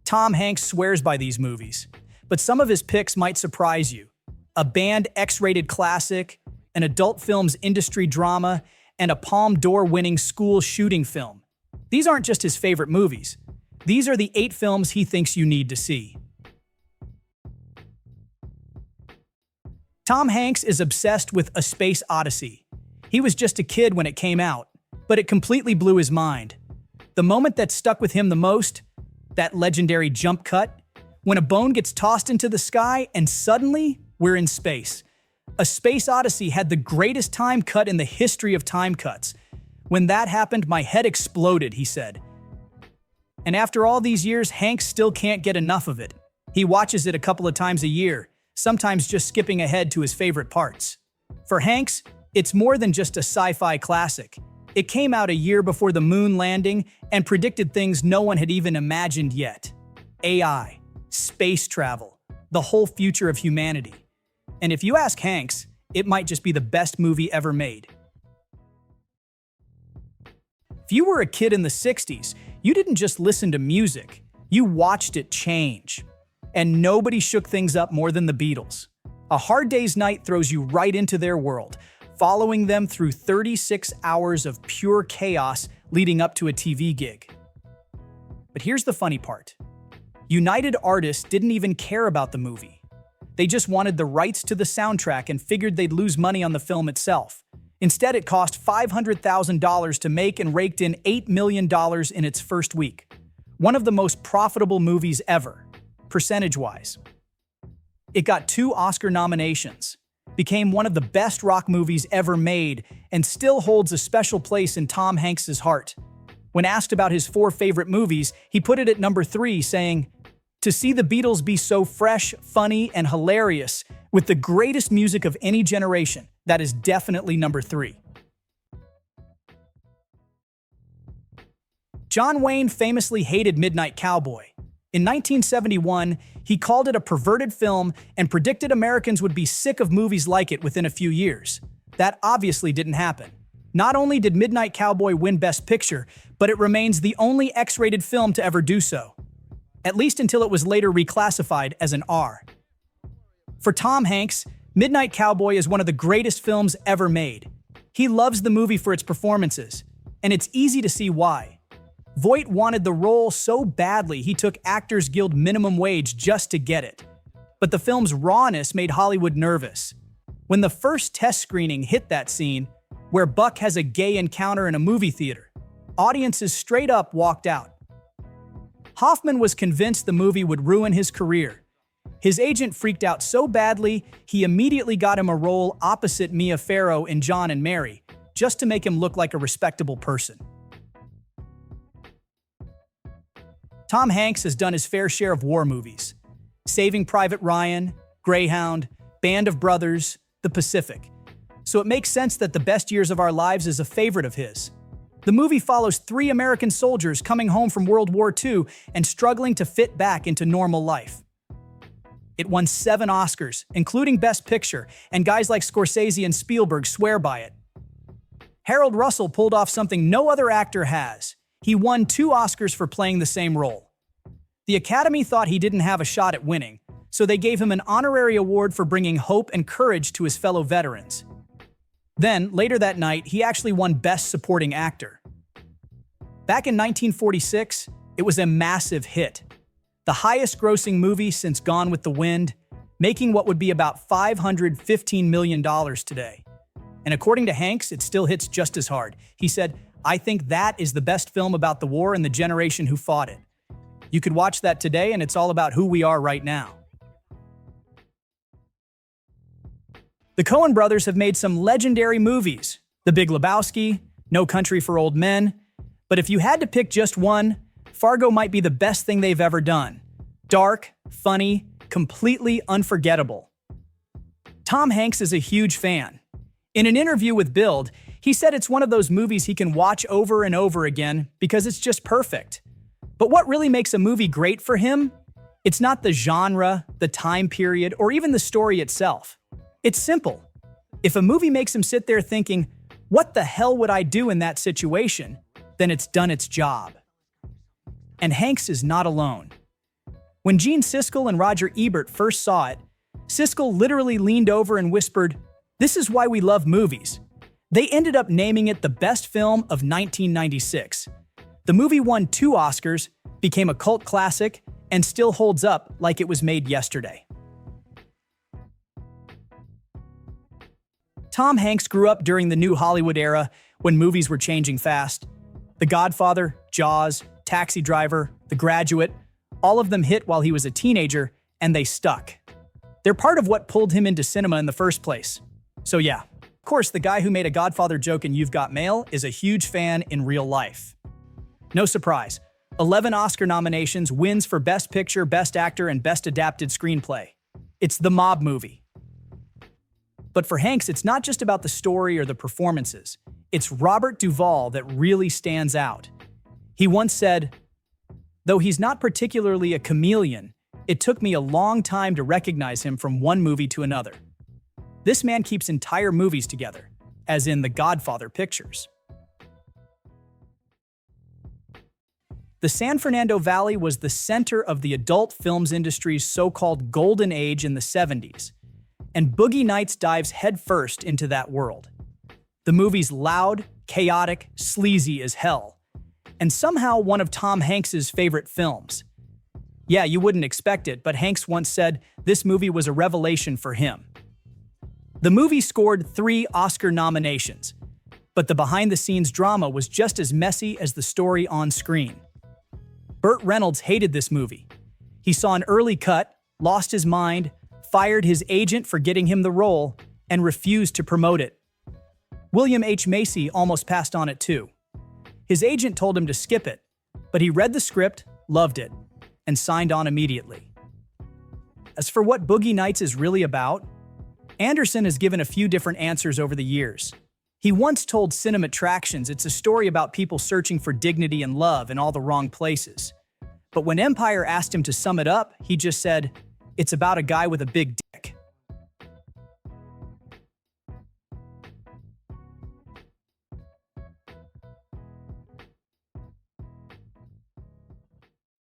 Tom Hanks swears by these movies, but some of his picks might surprise you. A banned X-rated classic, an adult films industry drama, and a Palme d'Or winning school shooting film. These aren't just his favorite movies. These are the 8 films he thinks you need to see. Tom Hanks is obsessed with A Space Odyssey. He was just a kid when it came out, but it completely blew his mind. The moment that stuck with him the most, that legendary jump cut, when a bone gets tossed into the sky and suddenly we're in space. A Space Odyssey had the greatest time cut in the history of time cuts. When that happened, my head exploded, he said. And after all these years, Hanks still can't get enough of it. He watches it a couple of times a year, sometimes just skipping ahead to his favorite parts. For Hanks, it's more than just a sci-fi classic. It came out a year before the moon landing and predicted things no one had even imagined yet. AI, space travel, the whole future of humanity. And if you ask Hanks, it might just be the best movie ever made. If you were a kid in the 60s, you didn't just listen to music, you watched it change. And nobody shook things up more than the Beatles. A Hard Day's Night throws you right into their world, following them through 36 hours of pure chaos leading up to a TV gig. But here's the funny part. United Artists didn't even care about the movie. They just wanted the rights to the soundtrack and figured they'd lose money on the film itself. Instead, it cost $500,000 to make and raked in $8 million in its first week. One of the most profitable movies ever, percentage-wise. It got 2 Oscar nominations, became one of the best rock movies ever made, and still holds a special place in Tom Hanks's heart. When asked about his 4 favorite movies, he put it at number 3, saying, "To see the Beatles be so fresh, funny, and hilarious, with the greatest music of any generation, that is definitely number 3. John Wayne famously hated Midnight Cowboy. In 1971, he called it a perverted film and predicted Americans would be sick of movies like it within a few years. That obviously didn't happen. Not only did Midnight Cowboy win Best Picture, but it remains the only X-rated film to ever do so. At least until it was later reclassified as an R. For Tom Hanks, Midnight Cowboy is one of the greatest films ever made. He loves the movie for its performances, and it's easy to see why. Voight wanted the role so badly he took Actors Guild minimum wage just to get it. But the film's rawness made Hollywood nervous. When the first test screening hit that scene, where Buck has a gay encounter in a movie theater, audiences straight up walked out. Hoffman was convinced the movie would ruin his career. His agent freaked out so badly, he immediately got him a role opposite Mia Farrow in John and Mary, just to make him look like a respectable person. Tom Hanks has done his fair share of war movies. Saving Private Ryan, Greyhound, Band of Brothers, The Pacific. So it makes sense that The Best Years of Our Lives is a favorite of his. The movie follows 3 American soldiers coming home from World War II and struggling to fit back into normal life. It won 7 Oscars, including Best Picture, and guys like Scorsese and Spielberg swear by it. Harold Russell pulled off something no other actor has. He won 2 Oscars for playing the same role. The Academy thought he didn't have a shot at winning, so they gave him an honorary award for bringing hope and courage to his fellow veterans. Then, later that night, he actually won Best Supporting Actor. Back in 1946, it was a massive hit. The highest-grossing movie since Gone with the Wind, making what would be about $515 million today. And according to Hanks, it still hits just as hard. He said, "I think that is the best film about the war and the generation who fought it." You could watch that today, and it's all about who we are right now. The Coen brothers have made some legendary movies. The Big Lebowski, No Country for Old Men. But if you had to pick just one, Fargo might be the best thing they've ever done. Dark, funny, completely unforgettable. Tom Hanks is a huge fan. In an interview with Build, he said it's one of those movies he can watch over and over again because it's just perfect. But what really makes a movie great for him? It's not the genre, the time period, or even the story itself. It's simple. If a movie makes him sit there thinking, "What the hell would I do in that situation?" then it's done its job. And Hanks is not alone. When Gene Siskel and Roger Ebert first saw it, Siskel literally leaned over and whispered, "This is why we love movies." They ended up naming it the best film of 1996. The movie won 2 Oscars, became a cult classic, and still holds up like it was made yesterday. Tom Hanks grew up during the new Hollywood era when movies were changing fast. The Godfather, Jaws, Taxi Driver, The Graduate, all of them hit while he was a teenager, and they stuck. They're part of what pulled him into cinema in the first place. So yeah, of course, the guy who made a Godfather joke in You've Got Mail is a huge fan in real life. No surprise, 11 Oscar nominations, wins for Best Picture, Best Actor, and Best Adapted Screenplay. It's the mob movie. But for Hanks, it's not just about the story or the performances. It's Robert Duvall that really stands out. He once said, "Though he's not particularly a chameleon, it took me a long time to recognize him from one movie to another." This man keeps entire movies together, as in the Godfather pictures. The San Fernando Valley was the center of the adult films industry's so-called golden age in the 70s, and Boogie Nights dives headfirst into that world. The movie's loud, chaotic, sleazy as hell, and somehow one of Tom Hanks's favorite films. Yeah, you wouldn't expect it, but Hanks once said this movie was a revelation for him. The movie scored 3 Oscar nominations, but the behind-the-scenes drama was just as messy as the story on screen. Burt Reynolds hated this movie. He saw an early cut, lost his mind, fired his agent for getting him the role, and refused to promote it. William H. Macy almost passed on it too. His agent told him to skip it, but he read the script, loved it, and signed on immediately. As for what Boogie Nights is really about, Anderson has given a few different answers over the years. He once told Cinematractions it's a story about people searching for dignity and love in all the wrong places. But when Empire asked him to sum it up, he just said, "It's about a guy with a big